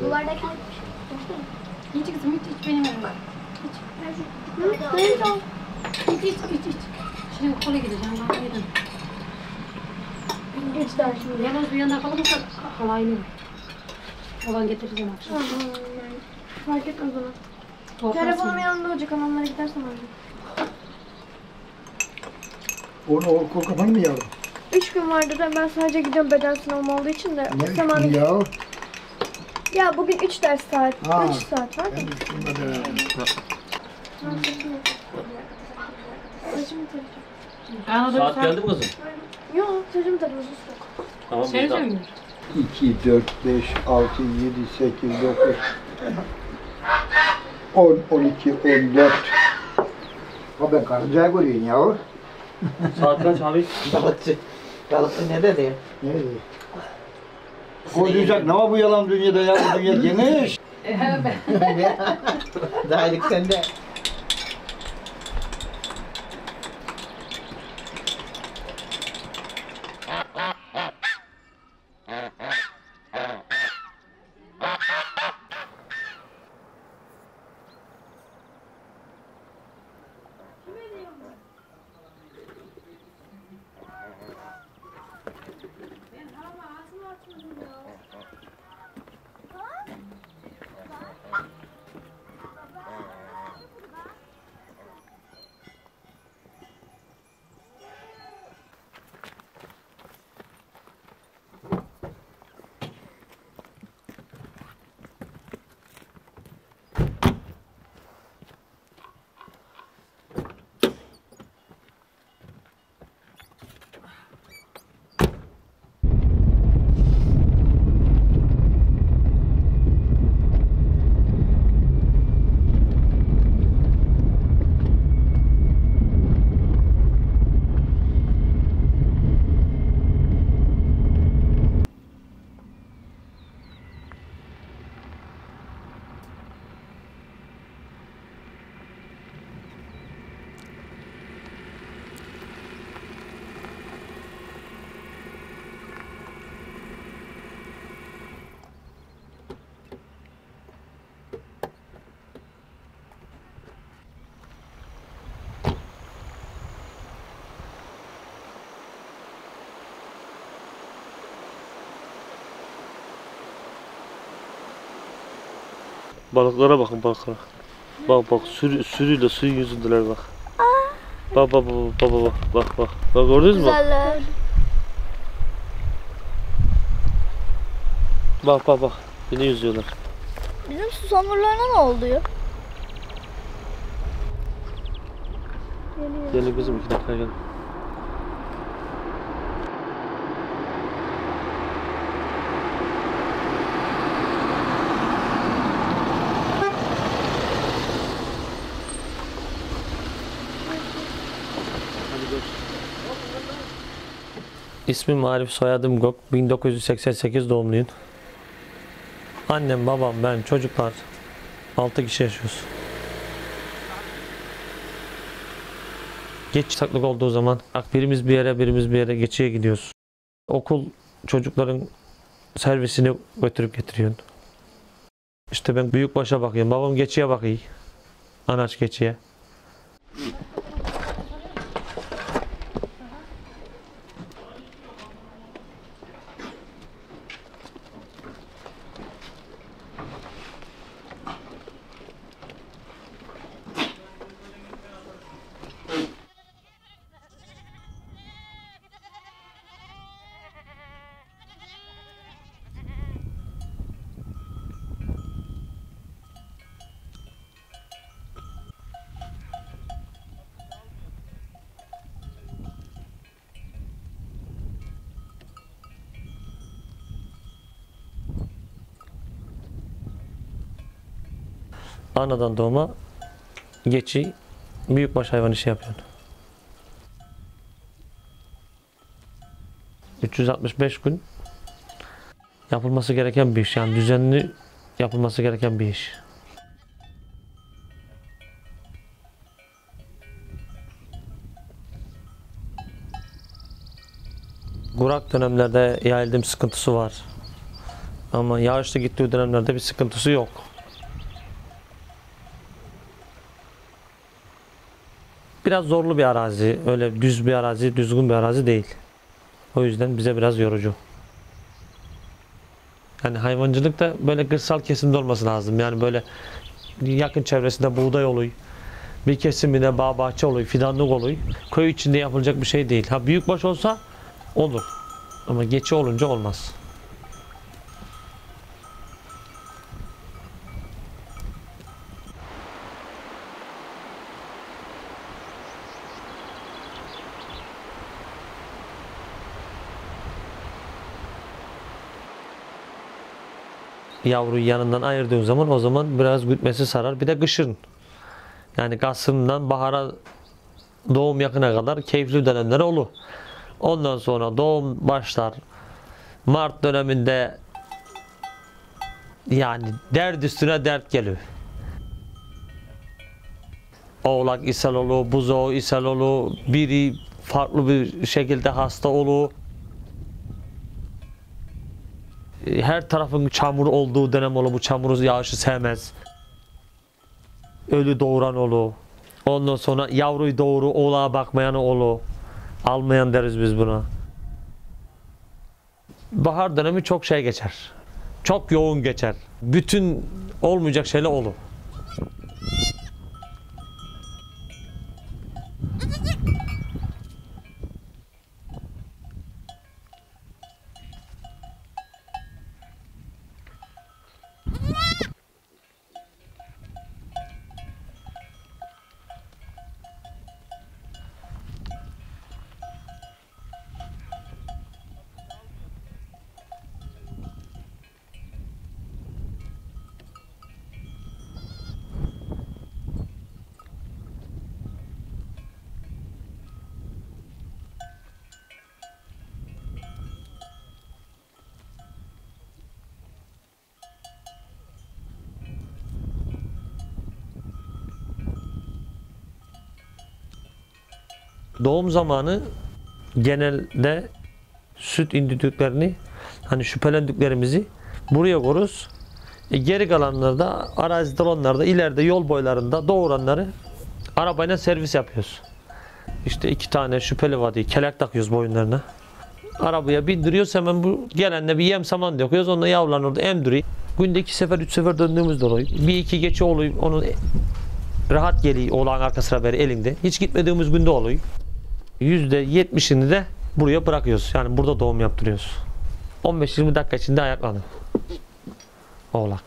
Bu bardak İç kızım iç benim evime. İç. Şimdi okula gideceğim ben yedim. İç daha şimdi. Yalnız bir yandan kalırsa halayını olan getireceğim akşam. Fark etmez ona. Telefonum yanında olacak ama onlara gidersem olacak. Onu okul kapanı mı yavrum? 3 gün vardı da ben sadece gidiyorum beden sınavım olduğu için de. Ne 3 gün ya? Ya bugün 3 ders saat. 3 Ha. saat var da. Ben 3 günde de... Saçımı tarayacağım. Saat geldi mi kızım? Yok saçımı tarayacağım. Tamam. Seyirciyor muyum? 2, 4, 5, 6, 7, 8, 9, 10, 12, 14. Ha ben karıncaya görüyorsun yavrum. Saat kaç abi? Kalıplı ne dedi? Ne diyor? Koyacak ne var bu yalan dünyada ya? Bu dünya geniş. Dayılık sende. Balıklara bakın balıklara. Bak sürüyle suyun yüzündeler bak. Bak. Bak gördünüz mü? Güzeller. Bak. Yine yüzüyorlar. Bizim susamurlarına ne oldu ya? Gel kızım 2 dakika gel. İsmim Arif, soyadım Gok. 1988 doğumluyum. Annem, babam, ben, çocuklar 6 kişi yaşıyoruz. Geç saklık olduğu zaman birimiz bir yere geçiye gidiyoruz. Okul çocukların servisini götürüp getiriyorsun. İşte ben büyükbaşa bakıyorum. Babam geçiye bakıyor. Anaç geçiye. Anadan doğma geçi büyükbaş hayvan işi yapıyorsun. 365 gün yapılması gereken bir iş, yani düzenli yapılması gereken bir iş. Kurak dönemlerde yaylım sıkıntısı var. Ama yağışlı gittiği dönemlerde bir sıkıntısı yok. Biraz zorlu bir arazi. Öyle düz bir arazi, düzgün bir arazi değil. O yüzden bize biraz yorucu. Yani hayvancılık da böyle kırsal kesimde olması lazım. Yani böyle yakın çevresinde buğday oluyor. Bir kesiminde bağ bahçe oluyor, fidanlık oluyor. Köy içinde yapılacak bir şey değil. Ha büyükbaş olsa olur. Ama geçi olunca olmaz. Yavruyu yanından ayırdığın zaman o zaman biraz gütmesi sarar. Bir de kışın. Yani Kasım'dan bahara doğum yakına kadar keyifli dönemleri olur. Ondan sonra doğum başlar. Mart döneminde yani dert üstüne dert geliyor. Oğlak ishal olur, buzoğu ishal olur, biri farklı bir şekilde hasta olur. Her tarafın çamur olduğu dönem olur. Bu çamuru yağışı sevmez. Ölü doğuran olur. Ondan sonra yavruyu doğuru oğlağa bakmayan olur. Almayan deriz biz buna. Bahar dönemi çok şey geçer. Çok yoğun geçer. Bütün olmayacak şeyler olur. Doğum zamanı genelde süt indüklerini, hani şüphelendiklerimizi buraya koruz. Geri kalanları da arazide olanları da ileride yol boylarında doğuranları arabayla servis yapıyoruz. İşte 2 tane şüpheli var diye kelek takıyoruz boyunlarına. Arabaya bindiriyoruz, hemen bu gelenle bir yem saman döküyoruz. Onunla yavrularını orada emdiriyor. Günde 2 sefer 3 sefer döndüğümüz de oluyor. 1-2 geçe oluyor. Onun rahat geliyor oğlan arka sıra beri elinde. Hiç gitmediğimiz günde oluyor. %70'ini de buraya bırakıyoruz. Yani burada doğum yaptırıyoruz. 15-20 dakika içinde ayaklanır oğlak.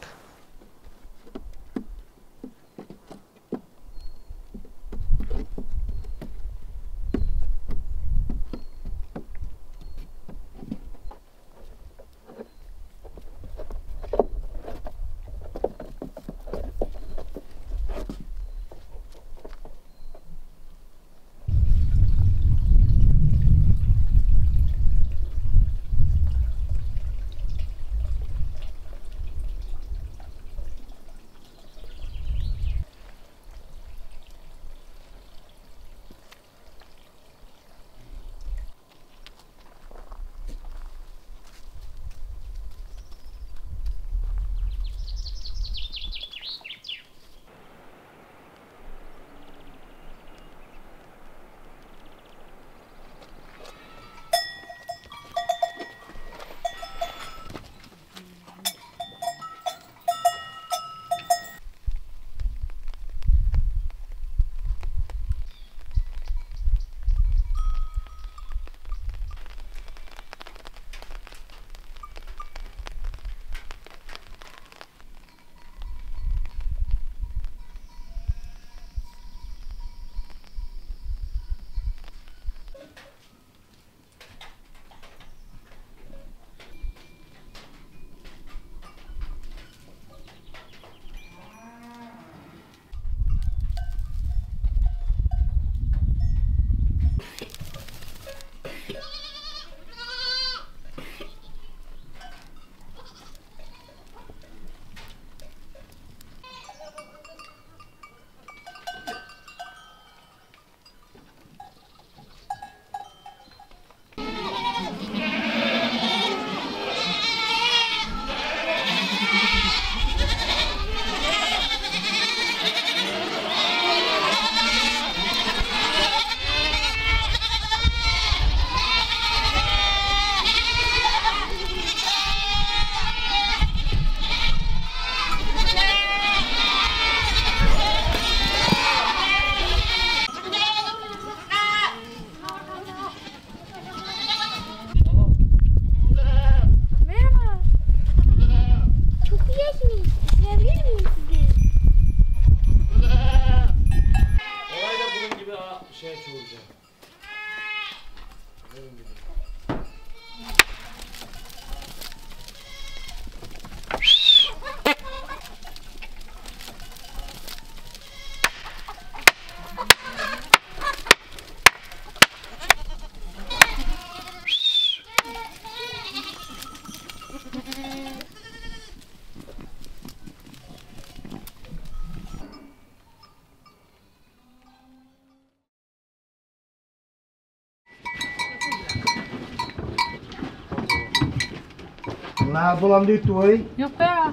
Ne dolandı gitti o ay? Yok be ya.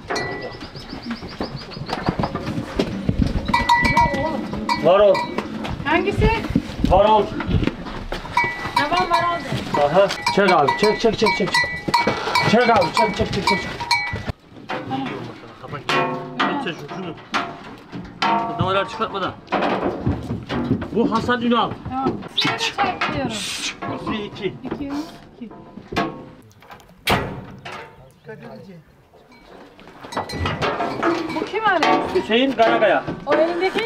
Varol. Hangisi? Varol. Tamam var oldu. Aha. Çek abi. Çek. Çek abi. Çek. Kapat. Geç şunu. Davalar çıkartma da. Bu Hasan Ünal. Tamam. Ben çay koyuyorum. Bu 2. 2. Bu kim arıyor? Hüseyin Karakaya. O elindeki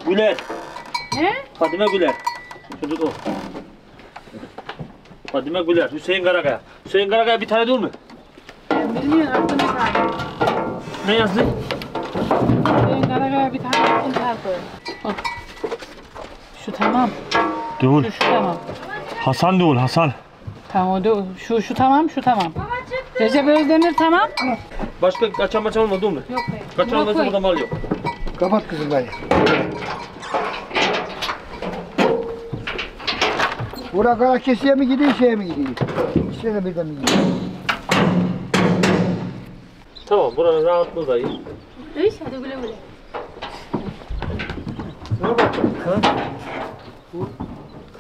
Güler. ne? Fadime Güler. Çocuk o. Fadime Güler. Hüseyin Karakaya. Hüseyin Karakaya bir tane değil mi? Ben bilmiyorum aklımı sağlıyorum. Ne yazdı? Benim Karagaya bir tane aklım sağlıyorum. Bak. Şu tamam. Değil. Şu tamam. Hasan değil, Hasan. Tamam o da şu tamam şu tamam. Recep Özdemir tamam. Başka kaçan maçan olmadı değil mi? Yok be. Kaçan Buna olmasa koy. burada mal yok. Kapat kızım beni. Bura Karakesi'ye mi gidiyor, şeye mi gidiyor? İkisine de birden mi gidiyor? Tamam, buranın rahatlığı da iyi. İyi hadi güle güle.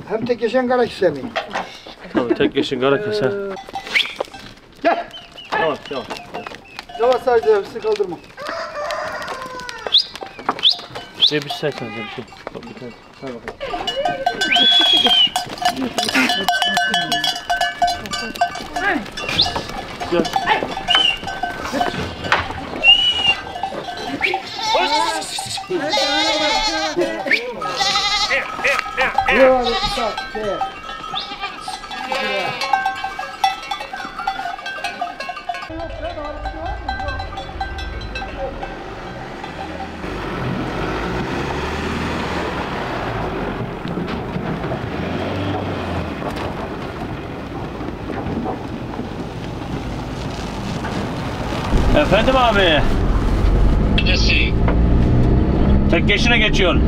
Hem tek yaşayan Karakesi'ye mi? Tamam, tek geçin Karakes ha. Gel. Tamam. Yavaş sadece hepsini kaldırma. Bir say sen bir şey. Bak bir tane. Say bakalım. Gel. Yok, sağ, şey. Efendim abi. Neredesin? Tek geçine geçiyorsun.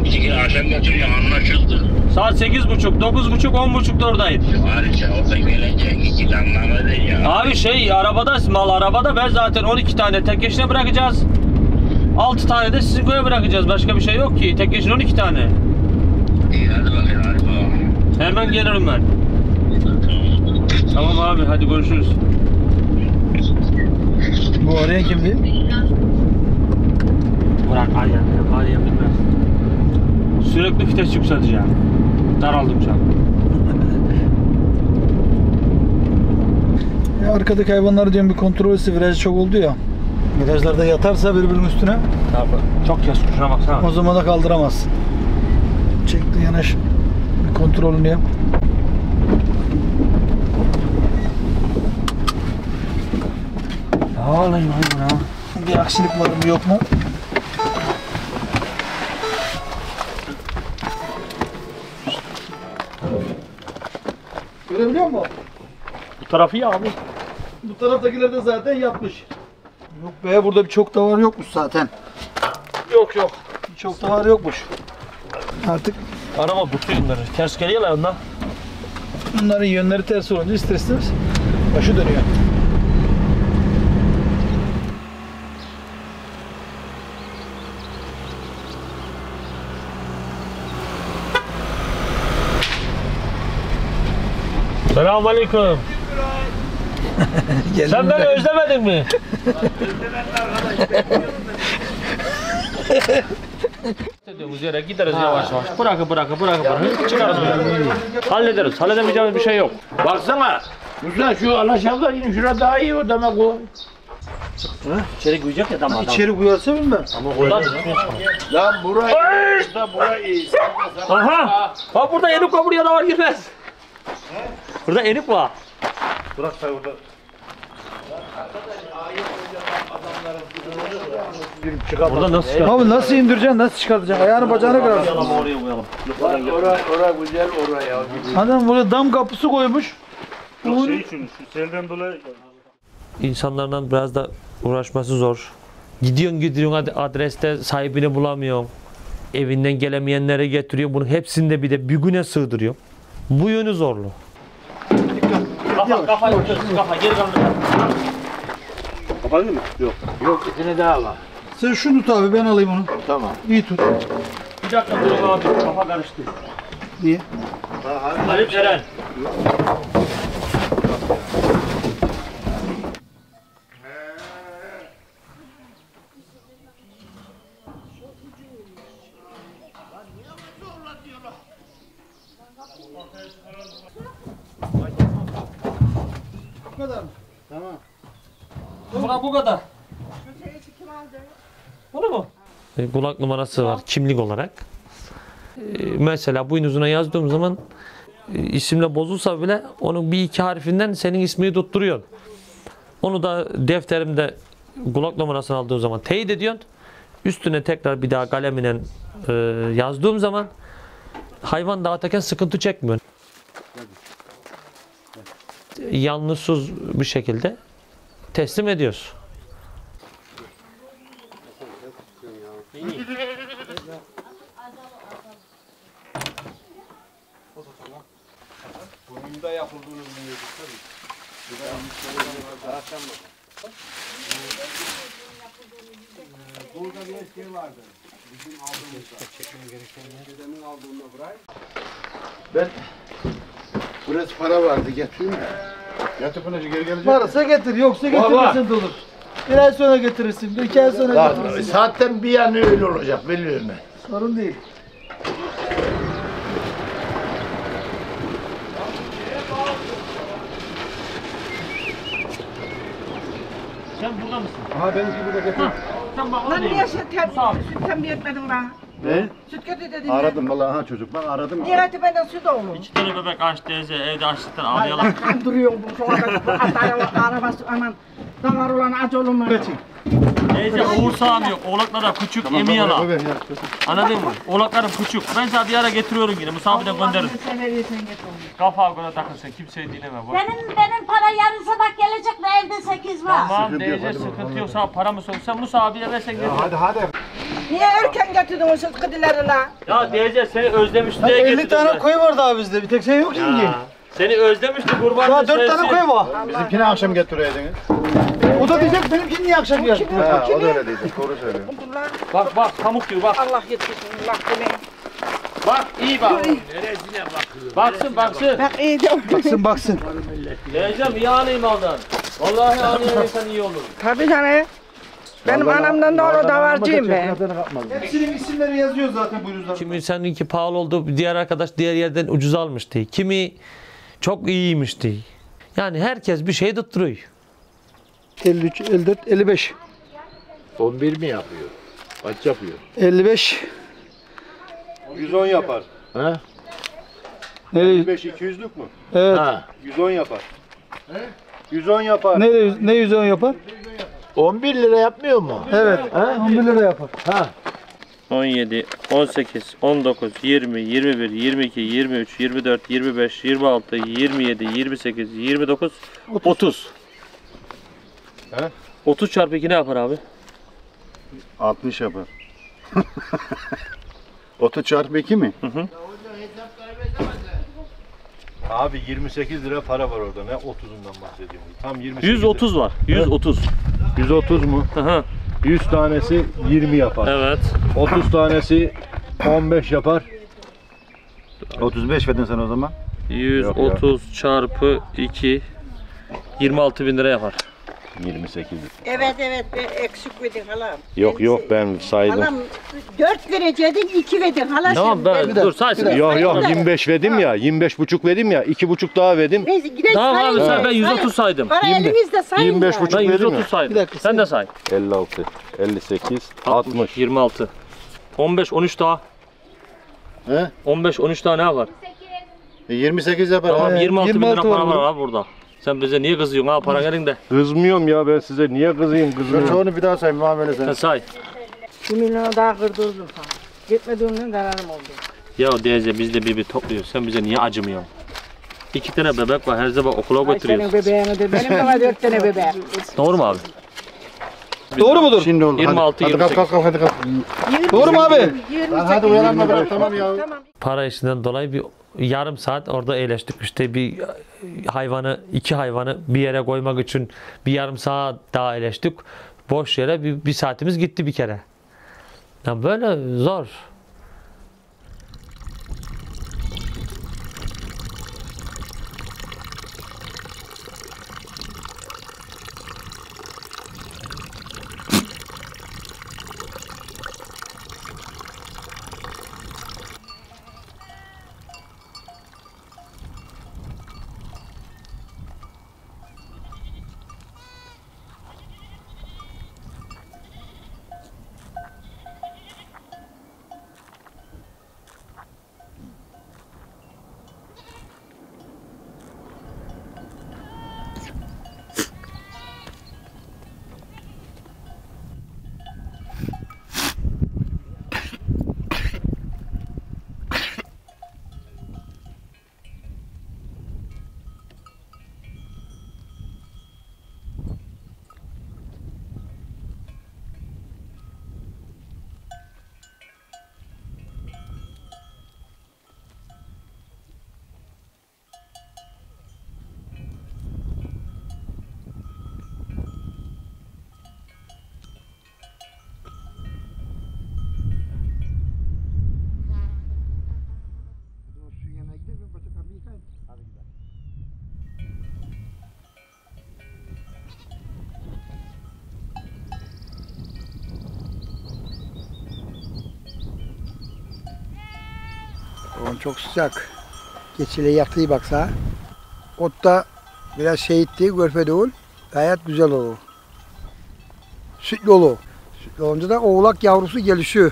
Bizi akşam götürüyor anlaşıldı. Saat 8.30, 9.30, 10.30'da oradayım. Ayrıca olsa gelecek hiç anlamadı ya. Abi arabada, mal arabada, ben zaten 12 tane tek geçine bırakacağız. 6 tane de sizin köye bırakacağız. Başka bir şey yok ki. Tek geçine 12 tane. İyi hadi bakayım hadi bakalım. Hemen gelirim ben. Tamam abi, hadi görüşürüz. Bu arayan kimdi? Bırak Aliye bilmez. Sürekli vites yükselteceğim. Daraldıkça. Ya arkadaki hayvanları diyorum bir kontrol etse viraj çok oldu ya. Virajlarda yatarsa birbirinin üstüne Tabii. Çok kes, şuna baksana. o zaman da kaldıramazsın. Çekti yanaş. Bir kontrolünü yap. Ne olayım ya? Bir aksilik var mı yok mu? Görebiliyor musun? Bu tarafı ya abi. Bu taraftakiler de zaten yatmış. Yok be burada bir çok da var yokmuş zaten. Yok. Bir çok da var yokmuş. Artık Araba tutuyor bunları. Ters geliyorlar ondan. bunların yönleri ters olunca ister istemez başı dönüyor. Selamünaleyküm. Sen beni özlemedin mi? Dediğimiz yere gideriz yavaş yavaş. Bırakıp çıkarız. Hallederiz. Halledemeyeceğimiz bir şey yok. Baksana. Usta şu alaşavda yine şurada daha iyi o demek o. İçeri koyacak ya tamam. İçeri koyarsa bilmem. Ama oradan Lan burayı da burayı. Aha! Bak burada enik var, buraya da var girmez. Burada enik var. Burada nasıl çıkar? Abi nasıl indireceksin, nasıl çıkartacaksın? Ayağını bacağını kırarsın. Oraya koyalım. Ora güzel oraya. Adam buraya dam kapısı koymuş. İnsanlarla biraz da uğraşması zor. Gidiyorsun adreste sahibini bulamıyorsun. Evinden gelemeyenlere getiriyor. Bunu hepsini de bir güne sığdırıyor. Bu yönü zorlu. Kafa geri kaldır. Kapandı mı? Yok. Yok, bir tane daha var. Sen şunu tut abi, ben alayım onu. Tamam. İyi tut. Bir dakika dur abi. Kafa karıştı. Niye? Halil Ceren. Bu kadar mı? Buna bu kadar. Bunu mu? Kulak numarası var kimlik olarak. Mesela boynuzuna yazdığım zaman isimle bozulsa bile onun bir iki harfinden senin ismini tutturuyor. Onu da defterimde kulak numarasını aldığım zaman teyit ediyorsun. Üstüne tekrar bir daha kalemle yazdığım zaman hayvan dağıtırken sıkıntı çekmiyor. Yanlışsız bir şekilde teslim ediyoruz. Bunun da yapıldığını biliyorduk tabii. Burada bir şey vardı. Bizim aldığımızda. Dedemin aldığında burayı. Ben burası para vardı getireyim mi? Yatıp önce geri gelecek. Varsa getir, yoksa getirmesen de olur. Bir ay sonra getirirsin, bir iki ay sonra getirirsin. Zaten bir an öyle olacak biliyorum ben. Sorun değil. Sen burada mısın? Aha benimki burada getir. Sen bak Lan niye süt tembih etmedin bana? Ne? Süt getir dedin. Aradım vallahi ha çocuk ben aradım. Niye hadi benden süt oğlum? İki tane bebek aç teyze evde açlıktan ağlayalım. Allah kandırıyorsun bu sokakta arabası aman damar olan acı olur mu? Teyze uğur sağım yok. Oğlaklara küçük emiyorlar. Anladın mı? Oğlakların küçük. Ben sana bir ara getiriyorum yine. Misafirden gönderirim. Sen verirsen get oğlum. Kafa göre takılsın. Kimseyi dinleme. Bak. Benim para yarın sabah gelecek de evde 8 var. Tamam teyze sıkıntı yok. Sana para mı sorun? Sen Musa abiye versen getir. Hadi. Niye erken getirdin o süt kıdileri la? Ya teyze seni özlemişti Hadi diye 50 getirdim tane ben. koyu vardı abi bizde. Bir tek sen yok şimdi. Ya, seni özlemişti kurban. Daha 4 tane koyu var. Bizimkini akşam getiriydiniz. O da diyecek benimkini niye akşam geldin? Ha, o da öyle diyecek. Doğru söylüyor. Bak pamuk gibi bak. Allah yetişsin Allah demeyin. Bak iyi bak. Baksın. Bak iyi de. Baksın. Teyzem iyi anayım aldan. Vallahi anayım iyi olur. Tabii canım. Benim anamdan da onu davarcıyım ben. Hepsinin isimleri yazıyor zaten boynuzlarda. Kimi seninki pahalı oldu, diğer arkadaş diğer yerden ucuz almıştı. Kimi çok iyiymişti. Yani herkes bir şey tutturuyor. 53, 54, 55. 11 mi yapıyor? Kaç yapıyor? 55. 110 yapar. Ha? Nereye? 55 200'lük mü? Evet. Ha. 110 yapar. 110 yapar. Ne 110 yapar? 11 lira yapmıyor mu? Evet. 11 lira yapar. Ha. 17, 18, 19, 20, 21, 22, 23, 24, 25, 26, 27, 28, 29, 30. He? 30 çarpı 2 ne yapar abi? 60 yapar. 30 çarpı 2 mi? Hı hı. Abi 28 lira para var orada. Ne 30'undan bahsediyorum. Tam 28. 130 var. 130. 130 mu? Hı hı. 100 tanesi 20 yapar. Evet. 30 tanesi 15 yapar. 35 verdin sen o zaman. 130 çarpı 2 26.000 lira yapar. 28. Evet ben eksik verdin halam. Yok ben saydım. Halam 4 verecektin 2 verdin hala Tamam sen. ben dur saysın. Yok 25 verdim ya. 25 verdim ya. 2,5 daha verdim. Neyse gidelim. Tamam abi say ben 130 saydım. Para elimizde sayın 25 ya. buçuk Ben verdim 130 ya. saydım. Bir dakika, Sen de say. 56, 58, 60. 26. 15 13 daha. He? 15 13 daha ne yapar? 28 yapar. Tamam Evet, 26 bin lira 26 para var var abi burada. Sen bize niye kızıyorsun ha para elinde? Kızmıyorum ya ben size. Niye kızayım? Şu Kızmıyorum. çoğunu bir daha say muamele sen. Sen say. 1 milyonu daha kırdırdım sana. Gitmediğimden zararım oldu. Ya teyze biz de bir topluyoruz. Sen bize niye acımıyorsun? 2 tane bebek var her zaman okula Ay senin götürüyoruz. bebeğine de benim de var 4 tane bebeğim. Doğru mu abi? Doğru mudur? Şimdi oldu. 26, hadi. 28. Kalk hadi kalk. Doğru mu abi? 28, Hadi uyanma bırak tamam ya. Tamam. Para işinden dolayı bir yarım saat orada eğleştik. İşte bir hayvanı, iki hayvanı bir yere koymak için bir yarım saat daha eğleştik. Boş yere bir saatimiz gitti bir kere. Ya böyle zor. Çok sıcak. Geçile yaktığı baksa. Ot da biraz şehitti, görfe değil. Gayet güzel olur. Sütlü olur. Sütlü olunca da oğlak yavrusu gelişiyor.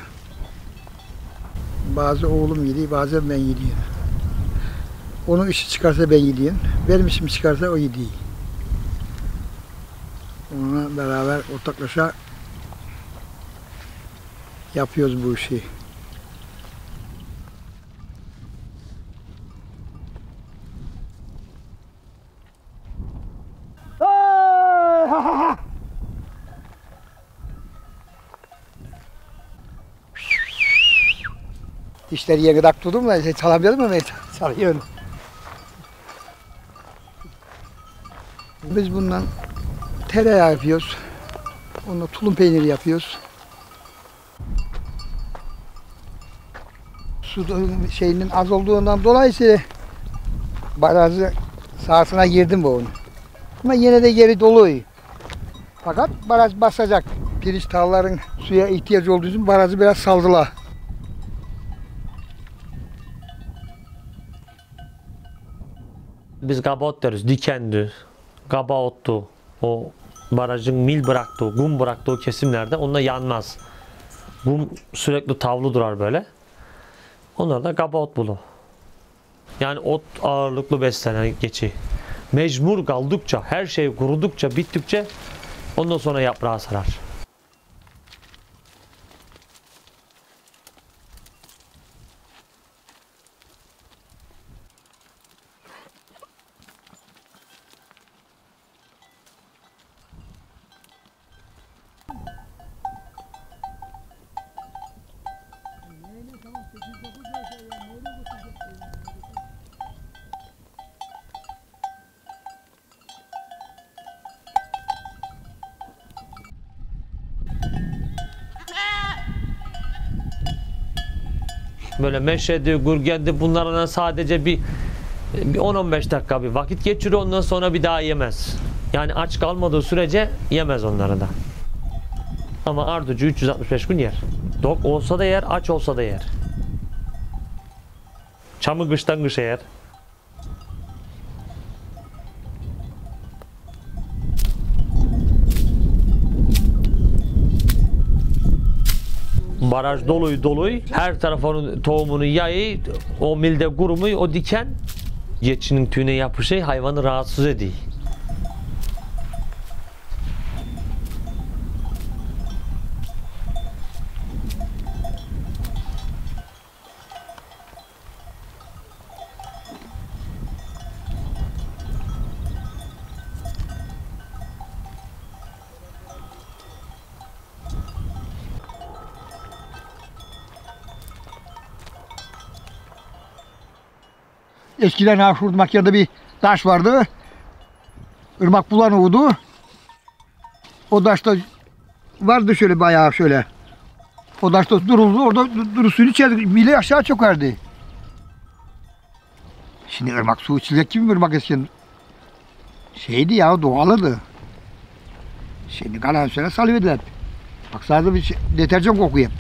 Bazı oğlum yedi, bazen ben yediyorum. Onun işi çıkarsa ben yediyorum. Benim işim çıkarsa o yediği. Onunla beraber ortaklaşa yapıyoruz bu işi. Dişleri yengıdak tuttum da çalamayalım mı? Çalıyorum. Biz bundan tereyağı yapıyoruz. Onunla tulum peyniri yapıyoruz. Su şeyinin az olduğundan dolayısıyla barajı sahasına girdim bu onu. Ama yine de yeri dolu. Fakat baraj basacak. Pirinç tarlaların suya ihtiyacı olduğu için barajı biraz saldılar. Biz gabaot deriz, dikendi, gabaottu. O barajın mil bıraktığı, kum bıraktığı kesimlerde onunla yanmaz. Kum sürekli tavlı durar böyle. Onlar da gabaot bulu. Yani ot ağırlıklı beslenen geçi. Mecbur kaldıkça, her şey kurudukça, bittikçe ondan sonra yaprağı sarar. Böyle meşedi, gürgendi bunlarla sadece bir 10-15 dakika bir vakit geçiriyor, ondan sonra bir daha yemez. Yani aç kalmadığı sürece yemez onları da. Ama arducu 365 gün yer. Dok olsa da yer, aç olsa da yer. Çamı kıştan kışa yer. Baraj doluy her tarafının tohumunu yayı, o milde gurumu, o diken geçinin tüyüne yapışıyor, hayvanı rahatsız ediyor. eskiden ha şurada makyada bir taş vardı. Irmak bulanıyordu. O taşta vardı şöyle bayağı şöyle. O taşta duruldu. Orada durusunu içerdi. Bile aşağı çökerdi. Şimdi ırmak su içilecek gibi bir ırmak eskiden. Şeydi ya, doğalıdı. Şimdi kalan süre salıverdiler. Bak sadece bir deterjan kokuyor.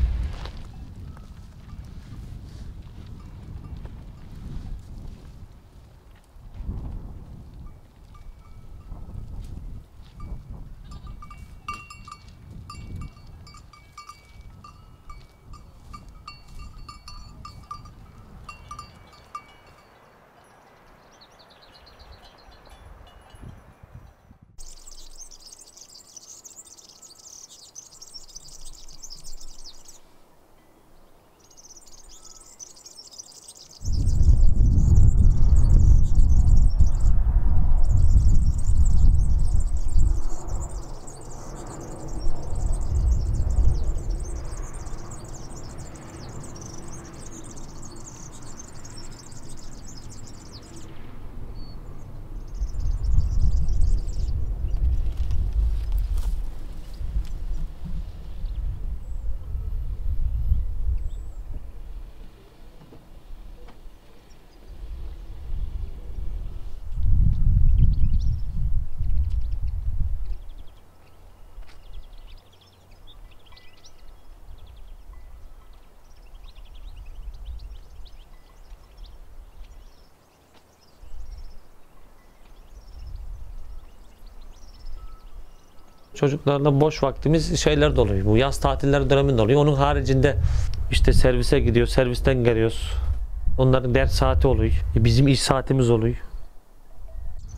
Çocuklarla boş vaktimiz şeyler doluyor. Bu yaz tatilleri döneminde oluyor. Onun haricinde işte servise gidiyor, servisten geliyoruz. Onların ders saati oluyor. Bizim iş saatimiz oluyor.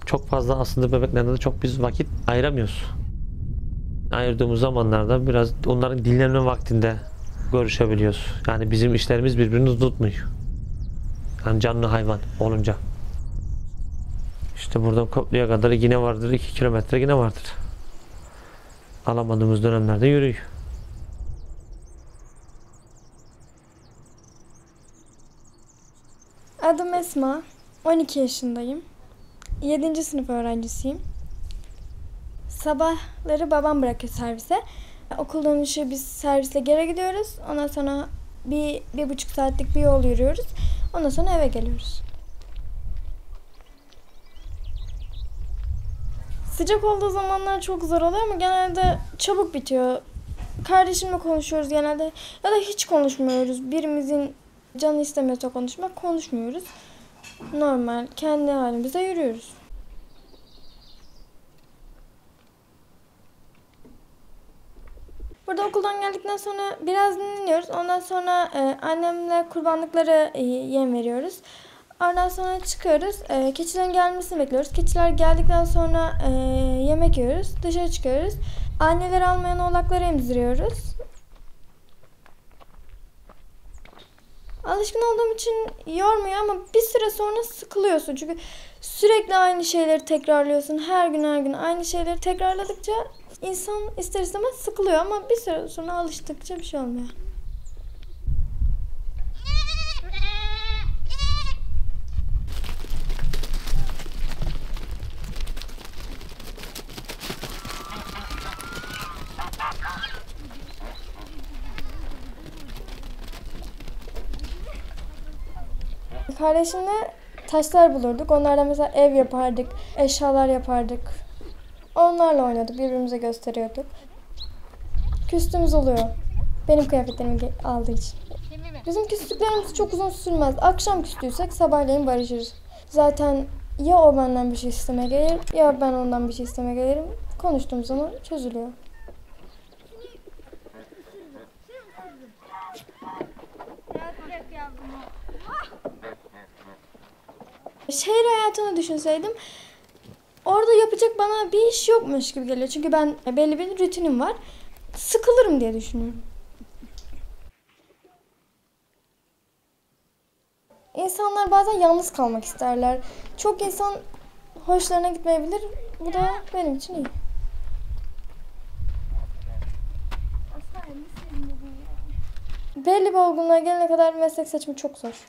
Çok fazla aslında bebeklerle de çok biz vakit ayıramıyoruz. Ayırdığımız zamanlarda biraz onların dinlenme vaktinde görüşebiliyoruz. Yani bizim işlerimiz birbirini tutmuyor. Yani canlı hayvan olunca. İşte buradan Koplu'ya kadar yine vardır, 2 kilometre yine vardır. Alamadığımız dönemlerde yürüyor. Adım Esma. 12 yaşındayım. 7. sınıf öğrencisiyim. Sabahları babam bırakıyor servise. Okul dönüşü biz servisle geri gidiyoruz. Ondan sonra bir buçuk saatlik bir yol yürüyoruz. Ondan sonra eve geliyoruz. Sıcak olduğu zamanlar çok zor oluyor ama genelde çabuk bitiyor. Kardeşimle konuşuyoruz genelde ya da hiç konuşmuyoruz. Birimizin canı istemiyorsa konuşmuyoruz. Normal kendi halimize yürüyoruz. Burada okuldan geldikten sonra biraz dinleniyoruz. Ondan sonra annemle kurbanlıklara yem veriyoruz. Ondan sonra çıkıyoruz. Keçilerin gelmesini bekliyoruz. Keçiler geldikten sonra yemek yiyoruz. Dışarı çıkıyoruz. Anneleri almayan oğlakları emziriyoruz. Alışkın olduğum için yormuyor ama bir süre sonra sıkılıyorsun. Çünkü sürekli aynı şeyleri tekrarlıyorsun. Her gün aynı şeyleri tekrarladıkça insan ister istemez sıkılıyor ama bir süre sonra alıştıkça bir şey olmuyor. Kardeşimle taşlar bulurduk. Onlardan mesela ev yapardık, eşyalar yapardık. Onlarla oynadık, birbirimize gösteriyorduk. Küstüğümüz oluyor. Benim kıyafetlerimi aldığı için. Bizim küslüklerimiz çok uzun sürmez. Akşam küstüysek sabahleyin barışırız. Zaten ya o benden bir şey istemeye gelir ya ben ondan bir şey istemeye gelirim. Konuştuğumuz zaman çözülüyor. Şehir hayatını düşünseydim orada yapacak bana bir iş yokmuş gibi geliyor. Çünkü ben belli bir rutinim var. Sıkılırım diye düşünüyorum. İnsanlar bazen yalnız kalmak isterler. Çok insan hoşlarına gitmeyebilir. Bu da benim için iyi. Belli bir olgunluğa gelene kadar meslek seçimi çok zor.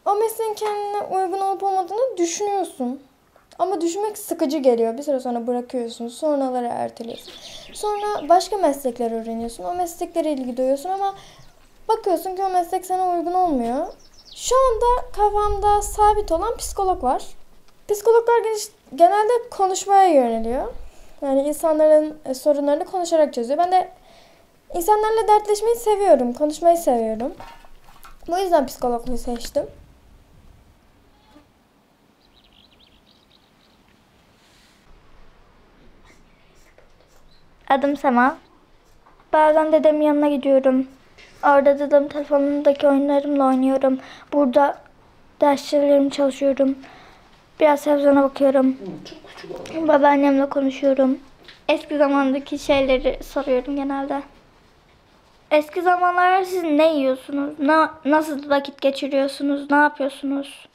O mesleğin kendine uygun olup olmadığını düşünüyorsun. Ama düşünmek sıkıcı geliyor. Bir süre sonra bırakıyorsun. Sonraları erteliyorsun. Sonra başka meslekler öğreniyorsun. O mesleklere ilgi duyuyorsun ama bakıyorsun ki o meslek sana uygun olmuyor. Şu anda kafamda sabit olan psikolog var. Psikologlar genelde konuşmaya yöneliyor. Yani insanların sorunlarını konuşarak çözüyor. Ben de insanlarla dertleşmeyi seviyorum. Konuşmayı seviyorum. Bu yüzden psikologluğu seçtim. Adım Sema. Bazen dedemin yanına gidiyorum. Orada dedemin telefonundaki oyunlarımla oynuyorum. Burada derslerimi çalışıyorum. Biraz televizyona bakıyorum. Babaannemle konuşuyorum. Eski zamandaki şeyleri soruyorum genelde. Eski zamanlarda siz ne yiyorsunuz? Nasıl vakit geçiriyorsunuz? Ne yapıyorsunuz?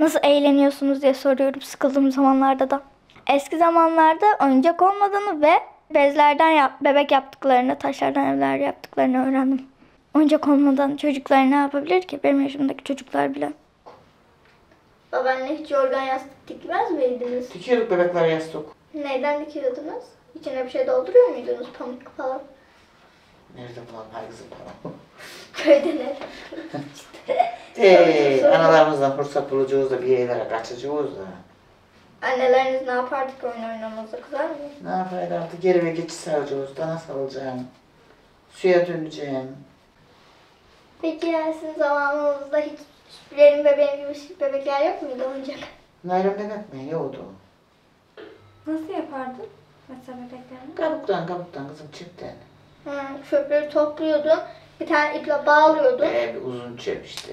Nasıl eğleniyorsunuz diye soruyorum sıkıldığım zamanlarda da. Eski zamanlarda oyuncak olmadığını ve bezlerden bebek yaptıklarını, taşlardan evler yaptıklarını öğrendim. Oyuncak olmadan çocuklar ne yapabilir ki? Benim yaşımdaki çocuklar bile. Babaanne hiç yorgan yastık dikmez miydiniz? Dikiyorduk bebekler yastık. Neyden dikiyordunuz? İçine bir şey dolduruyor muydunuz? Pamuk falan. Nerede bulalım kızım falan. Köyde Analarımızdan fırsat bulacağız da bir yerlere kaçacağız da. Anneleriniz ne yapardı ki oyun oynamamıza kızar mı? Ne yaparlardı? Geri ve geçiş saracağız. Dana salacağım. Suya döneceğim. Peki ya sizin zamanınızda hiç benim bebeğim gibi bebekler yok muydu oyuncak? Naylon bebek mi? Yoktu. Nasıl yapardın mesela bebeklerini? Kabuktan kızım çipten. Çöpleri topluyordun, bir tane iple bağlıyordun. Bir uzun çöp işte.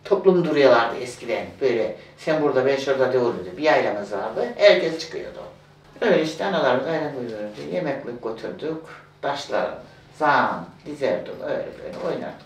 Toplum duruyorlardı eskiden. Böyle sen burada ben şurada diyordu. Bir ailemız vardı. Herkes çıkıyordu. Öyle işte analarımız aynen buyuruyordu. Yemeklik götürdük. Taşlar, zam, dizerdik. Öyle böyle oynardık.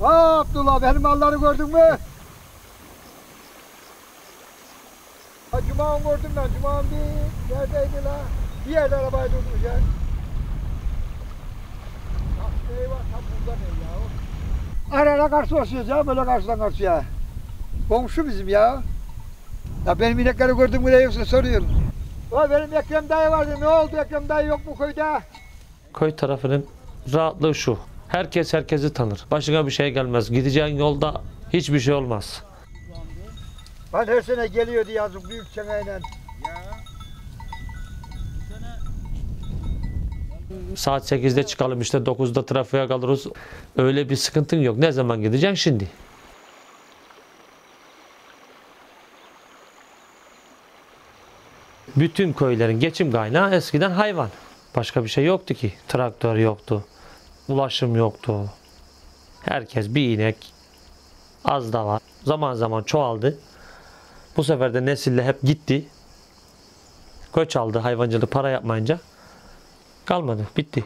Abdullah benim malları gördün mü? Ha Cuma'nı gördüm ben. Cuma'nın bir neredeydi la? Bir yerde arabaya durmuş ya. Eyvah tam burada ne ya? Arada karşı basıyoruz ya böyle karşıdan karşıya. Komşu bizim ya. Ya benim inekleri gördün mü de yoksa soruyorum. O benim Ekrem dayı vardı. Ne oldu Ekrem dayı yok mu köyde? Köy tarafının rahatlığı şu. Herkes herkesi tanır. Başına bir şey gelmez. Gideceğin yolda hiçbir şey olmaz. Ben her sene geliyordu yazık büyük çeneyle. Saat 8'de çıkalım işte 9'da trafiğe kalırız. Öyle bir sıkıntın yok. Ne zaman gideceksin? Şimdi. Bütün köylerin geçim kaynağı eskiden hayvan. Başka bir şey yoktu ki. Traktör yoktu. Ulaşım yoktu. Herkes bir inek, Az da var. Zaman zaman çoğaldı. Bu sefer de nesille hep gitti. Göç aldı hayvancılık para yapmayınca. Kalmadı. Bitti.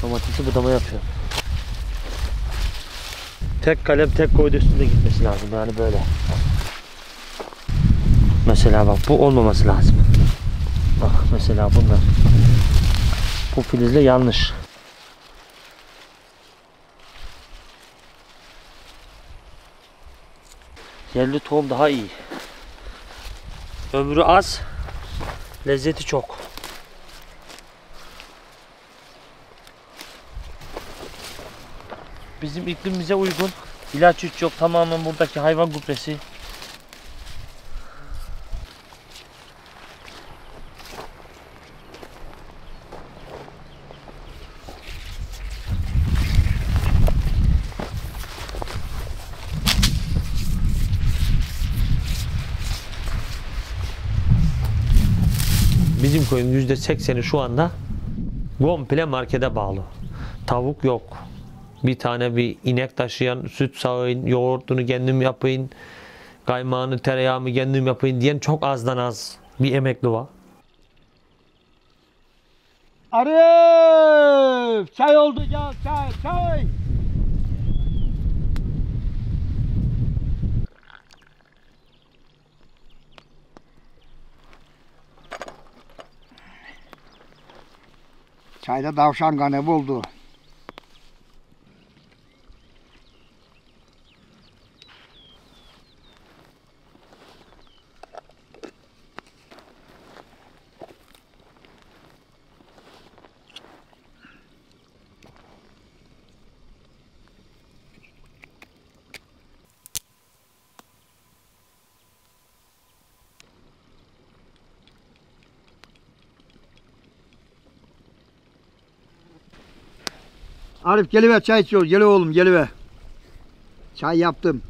Domatesi budama yapıyor. Tek kalem tek koydu üstünde gitmesi lazım yani böyle. Mesela bak bu olmaması lazım. Bak mesela bunlar. Bu filizle yanlış. Yerli tohum daha iyi. Ömrü az, lezzeti çok. Bizim iklimimize uygun. İlaç hiç yok. Tamamen buradaki hayvan gübresi. Bizim köyün %80'i şu anda komple markete bağlı. Tavuk yok. Bir tane bir inek taşıyan, süt sağayın, yoğurtunu kendim yapayım, kaymağını, tereyağımı kendim yapayım diyen çok azdan az bir emekli var. Arif! Çay oldu ya, çay! Çayda tavşan kanı buldu. Arif geliver çay içiyor. Gel oğlum geliver. Çay yaptım.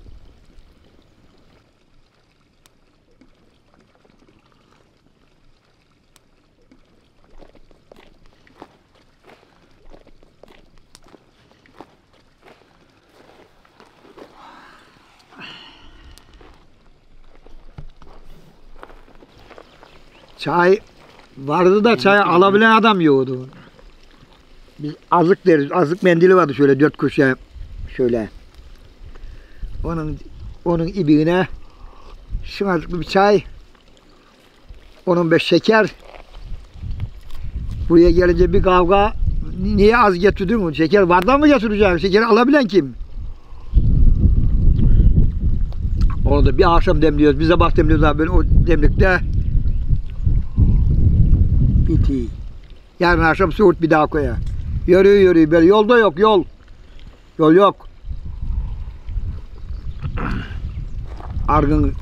Çay vardı da çay alabilen adam yoktu. Biz azık deriz. Azık mendili vardı şöyle 4 köşe şöyle. Onun ibiğine şımarıklı bir çay. Onun 5 şeker. Buraya gelince bir kavga. Niye az getirdin? Şeker bardağı mı getireceksin? Şekeri alabilen kim? Onu da bir akşam demliyoruz. Bir sabah demliyoruz abi böyle o demlikte. Biti. Yarın akşam Suud bir daha koya. Yürüyor böyle. Yolda yok yol. Yol yok. Argın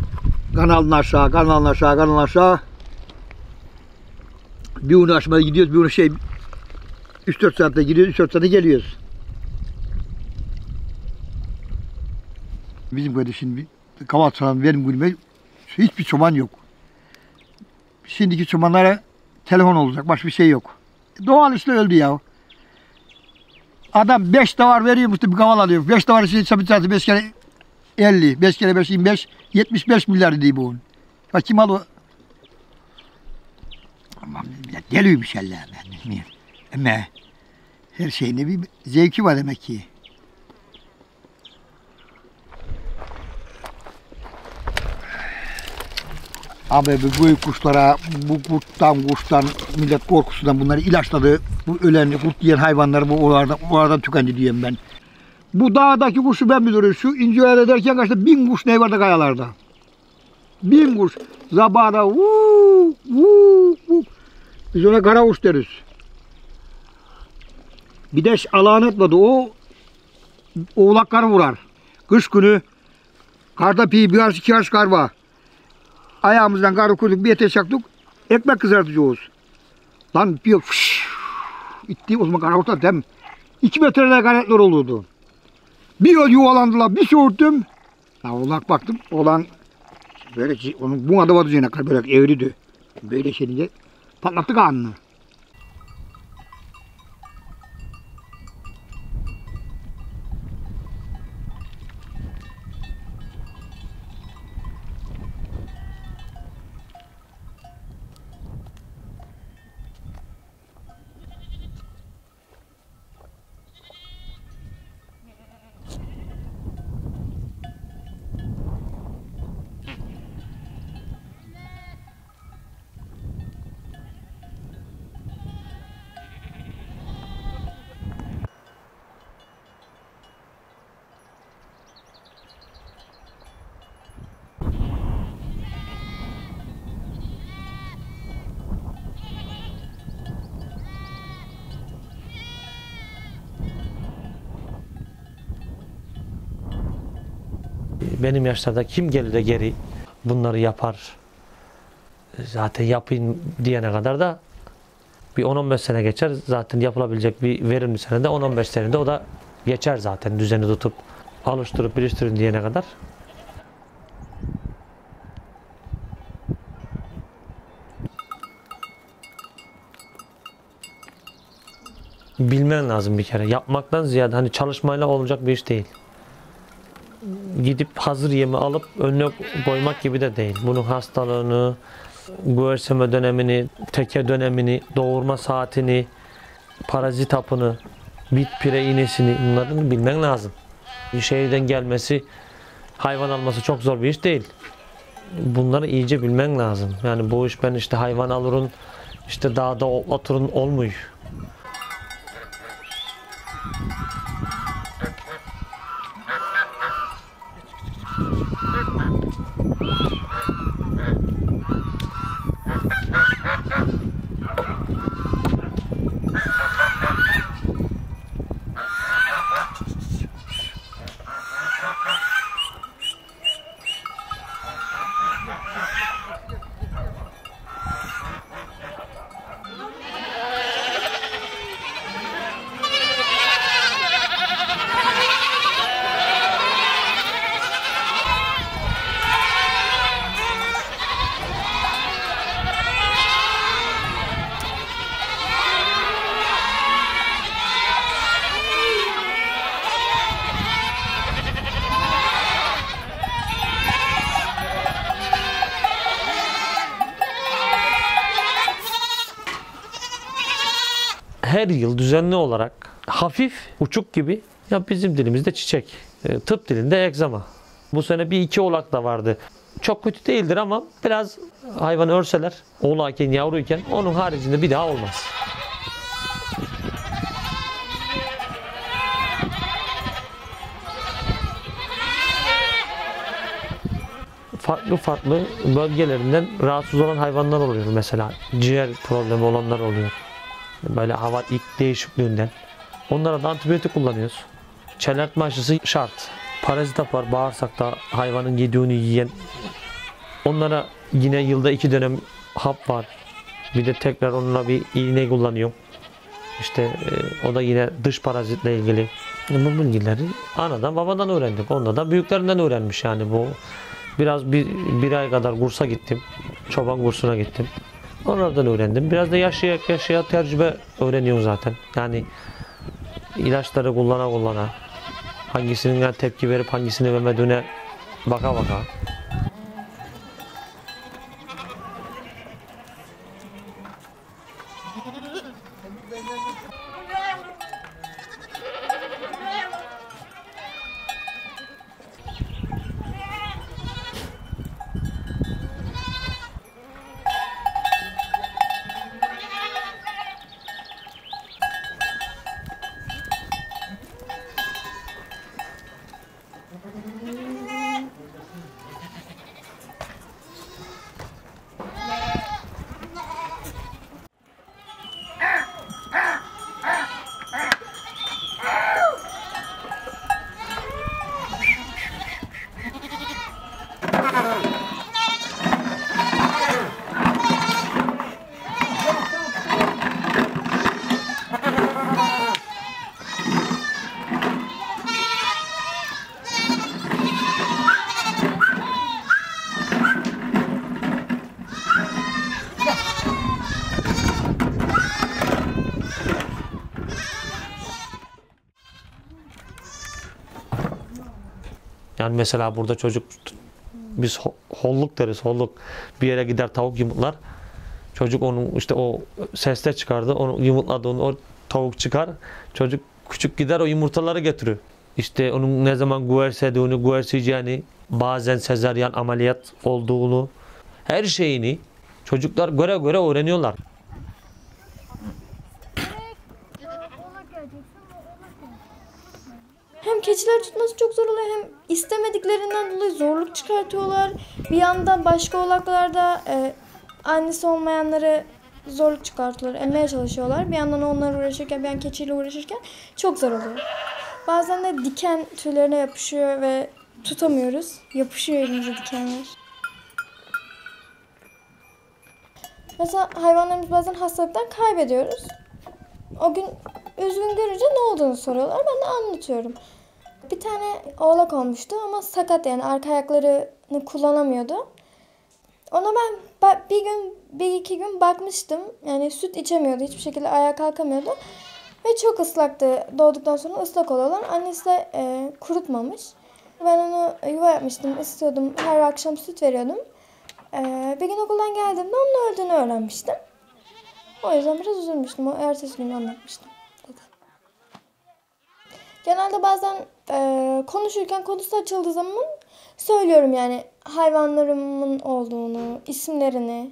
kanalın aşağı. Bir onu aşmaya gidiyoruz. Bir onu 3-4 saatte gidiyoruz. 3-4 saatte geliyoruz. Bizim köyde şimdi Kavatsalan benim gülme hiçbir çoban yok. Şimdiki çobanlara telefon olacak. Başka bir şey yok. Doğal işte öldü ya. Adam 5 davar veriyormuş da bir kaval alıyor. 5 davar için sabit saati 5 kere 50. 5 kere 5 25. 75 milyar dedi bu. Ha kim al o? Aman deliymiş Allah'ım ben bilmiyorum. Ama her şeyin bir zevki var demek ki. Abi bu büyük kuşlara, bu kuştan millet korkusundan bunları ilaçladı. Bu ölen, kurt yiyen hayvanları bu oradan tükendi diyorum ben. Bu dağdaki kuşu ben biliyorum. Şu İnceöğel ederken kaçta 1000 kuş ne vardı kayalarda. 1000 kuş. Zabada Biz ona kara kuş deriz. Bir de alağını etmedi. O oğlakları vurar. Kış günü karda bir arş 2 arş kar var. Ayağımızdan karı kurduk, bir ete çaktık, ekmek kızartacağız. Lan bir itti o zaman kara orta dem. 2 metreler kaynaklar olurdu. Bir yuvalandılar, bir soğurttum. Ya oğlak baktım, oğlan böyle onun bu adı vardı üzerine kadar böyle eğriydi. Böyle şeyince patlattı kanını. Benim yaşlarda kim gelir de geri bunları yapar? Zaten yapayım diyene kadar da bir 10-15 sene geçer. Zaten yapılabilecek bir verimli senede 10-15 senede o da geçer zaten düzeni tutup alıştırıp biliştirin diyene kadar. Bilmen lazım bir kere. Yapmaktan ziyade hani çalışmayla olacak bir iş değil. Gidip hazır yemi alıp önüne koymak gibi de değil. Bunun hastalığını, göğüsleme dönemini, teke dönemini, doğurma saatini, parazit hapını, bit pire iğnesini bunların bilmen lazım. Şehirden gelmesi, hayvan alması çok zor bir iş değil. Bunları iyice bilmen lazım. Yani bu iş ben işte hayvan alırım, işte dağda oturun olmuyor. Her yıl düzenli olarak hafif uçuk gibi ya bizim dilimizde çiçek, tıp dilinde egzama. Bu sene 1-2 oğlak da vardı. Çok kötü değildir ama biraz hayvanı örseler oğlağıyken yavruyken onun haricinde bir daha olmaz. farklı farklı bölgelerinden rahatsız olan hayvanlar oluyor. Mesela ciğer problemi olanlar oluyor. Böyle hava ilk değişikliğinden. Onlara da antibiyotik kullanıyoruz. Çelertme aşısı şart. Parazit var bağırsakta hayvanın yediğini yiyen. Onlara yine yılda 2 dönem hap var. Bir de tekrar onunla bir iğne kullanıyor. İşte o da yine dış parazitle ilgili. Bu bilgileri anadan babadan öğrendik. Onda da büyüklerinden öğrenmiş yani bu. Biraz bir ay kadar kursa gittim. Çoban kursuna gittim. Onlardan öğrendim. Biraz da yaşaya tecrübe öğreniyorum zaten. Yani ilaçları kullana hangisinin tepki verip hangisini vermediğine baka. Yani mesela burada çocuk, biz holluk deriz, holluk. Bir yere gider tavuk yumurtlar. Çocuk onun işte o sesle çıkardı, onu yumurtladığını o tavuk çıkar. Çocuk küçük gider o yumurtaları getiriyor. İşte onun ne zaman güversediğini, güverseyeceğini, bazen sezaryen ameliyat olduğunu, her şeyini çocuklar göre öğreniyorlar. Hem keçiler tutması çok zor oluyor hem istemediklerinden dolayı zorluk çıkartıyorlar. Bir yandan başka oğlaklarda annesi olmayanları zorluk çıkartıyorlar, emmeye çalışıyorlar. Bir yandan onlarla uğraşırken, bir yandan keçiyle uğraşırken çok zor oluyor. Bazen de diken tüylerine yapışıyor ve tutamıyoruz. Yapışıyor elimize dikenler. Mesela hayvanlarımız bazen hastalıktan kaybediyoruz. O gün üzgün görünce ne olduğunu soruyorlar. Ben de anlatıyorum. Bir tane oğlak olmuştu ama sakat, yani arka ayaklarını kullanamıyordu. Ona ben bir iki gün bakmıştım. Yani süt içemiyordu. Hiçbir şekilde ayağa kalkamıyordu. Ve çok ıslaktı. Doğduktan sonra ıslak oluyorlar. Annesi de kurutmamış. Ben onu yuva yapmıştım. Isıtıyordum. Her akşam süt veriyordum. Bir gün okuldan geldiğimde onun öldüğünü öğrenmiştim. O yüzden biraz üzülmüştüm. O ertesi gün anlatmıştım. Genelde bazen konuşurken konusu açıldığı zaman söylüyorum yani hayvanlarımın olduğunu, isimlerini.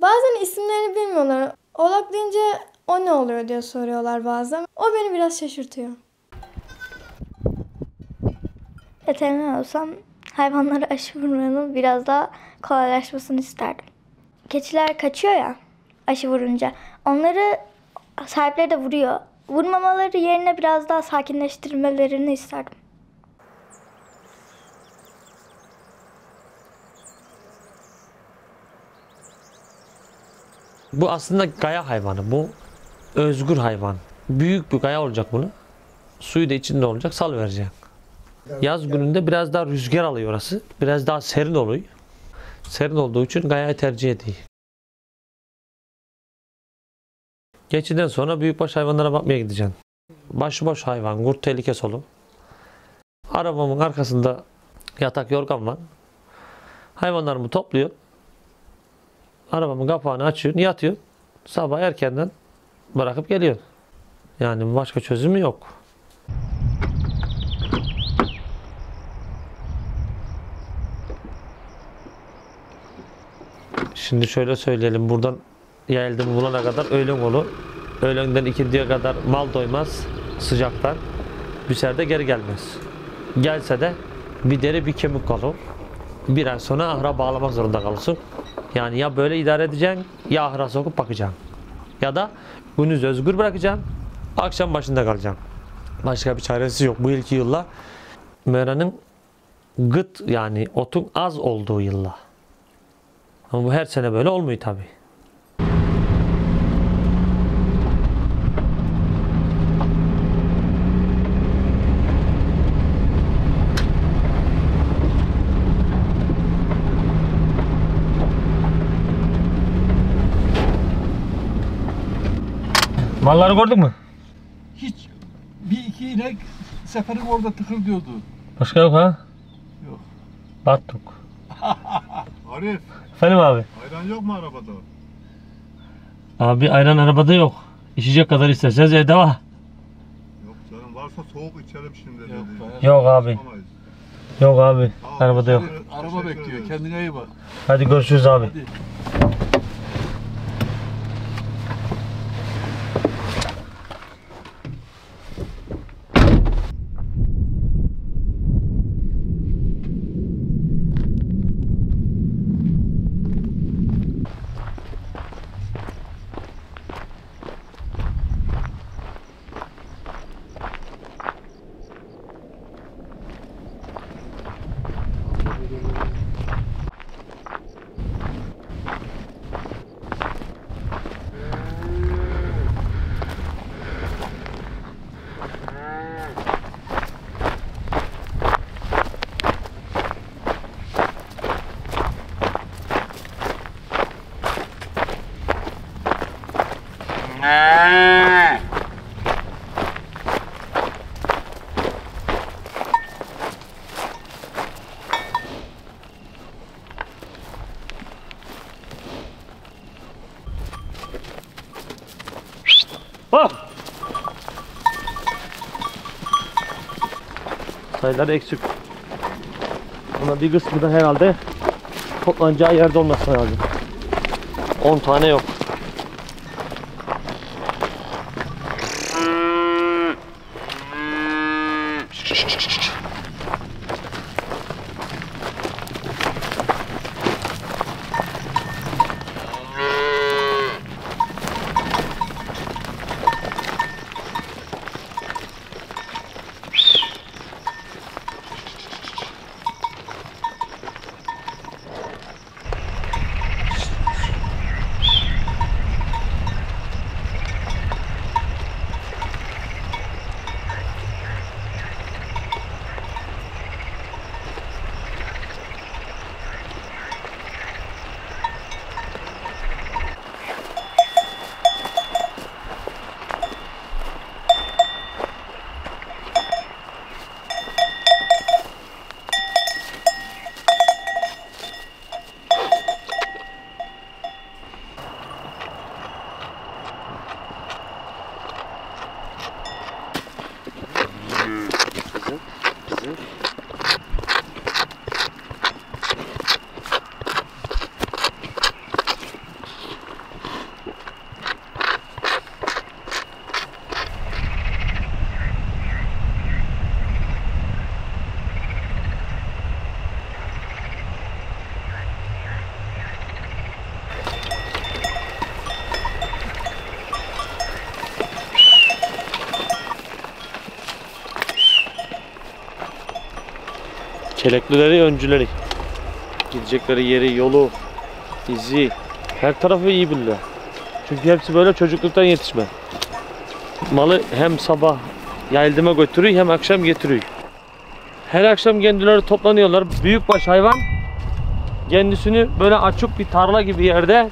Bazen isimlerini bilmiyorlar. Oğlak deyince o ne oluyor diye soruyorlar bazen. O beni biraz şaşırtıyor. Veteriner olsam hayvanlara aşı vurmanın biraz daha kolaylaşmasını isterdim. Keçiler kaçıyor ya aşı vurunca. Onları sahipleri de vuruyor. Vurmamaları yerine biraz daha sakinleştirmelerini isterdim. Bu aslında gaya hayvanı. Bu özgür hayvan. Büyük bir gaya olacak bunu. Suyu da içinde olacak, sal verecek. Yaz gününde biraz daha rüzgar alıyor orası. Biraz daha serin oluyor. Serin olduğu için gayayı tercih ediyor. Geçiden sonra büyükbaş hayvanlara bakmaya gideceğim. Başıboş hayvan, kurt tehlikesi olur. Arabamın arkasında yatak yorgan var. Hayvanlarımı topluyor. Arabamın kapağını açıyor, yatıyor. Sabah erkenden bırakıp geliyor. Yani başka çözümü yok. Şimdi şöyle söyleyelim, buradan Yaylımı bulana kadar öğlen olur. Öğlenden ikindiye kadar mal doymaz sıcaktan. Bir seferde geri gelmez. Gelse de bir deri bir kemik kalır. bir ay sonra ahıra bağlamak zorunda kalırsın. Yani ya böyle idare edeceksin, ya ahıra sokup bakacaksın. Ya da gündüz özgür bırakacaksın, akşam başında kalacaksın. Başka bir çaresi yok. Bu ilk yılla meranın gıt yani otun az olduğu yılla. Ama bu her sene böyle olmuyor tabii. Malları gördün mü? Hiç bir iki inek seferin orada tıkır diyordu. Başka yok ha? Yok. Battık. Arif, Efendim abi? ayran yok mu arabada? Abi ayran arabada yok. İçecek kadar isterseniz evde var. Yok canım, varsa soğuk içelim şimdi. Yok abi. Yok abi. Arabada yok. Araba bekliyor. Kendine iyi bak. Hadi görüşürüz abi. Hadi. Sayıları eksik. Buna bir kısmı da herhalde toplanacağı yerde olması lazım. 10 tane yok. Keleklileri, öncüleri. Gidecekleri yeri, yolu, izi, her tarafı iyi bilirler. Çünkü hepsi böyle çocukluktan yetişme. Malı hem sabah yayıldıma götürüyor hem akşam getiriyor. Her akşam kendileri toplanıyorlar. Büyükbaş hayvan kendisini böyle açık bir tarla gibi yerde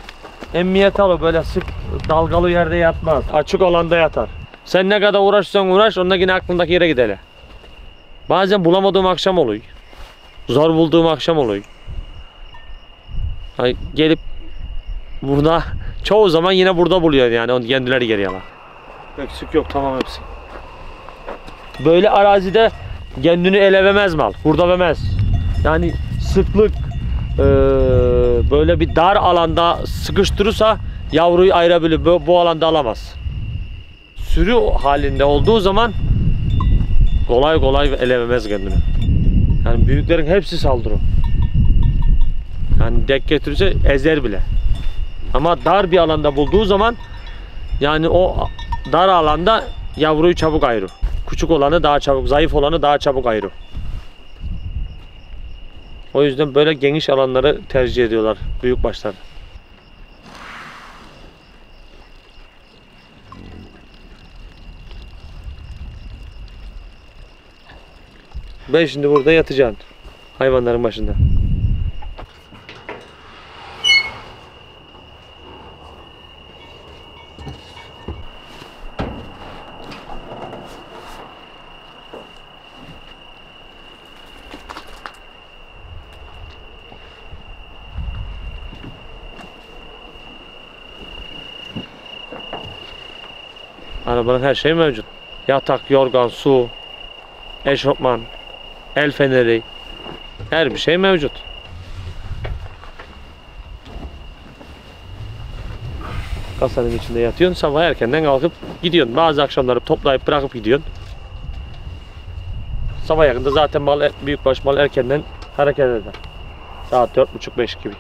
emniyet alır. Böyle sık dalgalı yerde yatmaz. Açık alanda yatar. Sen ne kadar uğraşsan uğraş, onunla yine aklındaki yere gidelim. Bazen bulamadığım akşam oluyor. Zor bulduğum akşam oluyor. Yani gelip burada çoğu zaman yine burada buluyor yani, onu kendileri geliyorlar. Eksik yok, tamam hepsi. Böyle arazide kendini ele vermez mal. Burada vermez. Yani sıklık böyle bir dar alanda sıkıştırırsa yavruyu ayırabilir. Bu alanda alamaz. Sürü halinde olduğu zaman kolay kolay ele vermez kendini. Yani büyüklerin hepsi saldırır. Yani denk getirirse ezer bile. Ama dar bir alanda bulduğu zaman yani o dar alanda yavruyu çabuk ayırır. Küçük olanı daha çabuk, zayıf olanı daha çabuk ayırır. O yüzden böyle geniş alanları tercih ediyorlar büyükbaşlar. Ben şimdi burada yatacağım. Hayvanların başında. Arabanın her şeyi mevcut. Yatak, yorgan, su, eşofman, el feneri, her bir şey mevcut. Kasanın içinde yatıyorsun, sabah erkenden kalkıp gidiyorsun. Bazı akşamları toplayıp bırakıp gidiyorsun. Sabah yakında zaten büyükbaş mal erkenden hareket eder. Saat 4.30-5 gibi.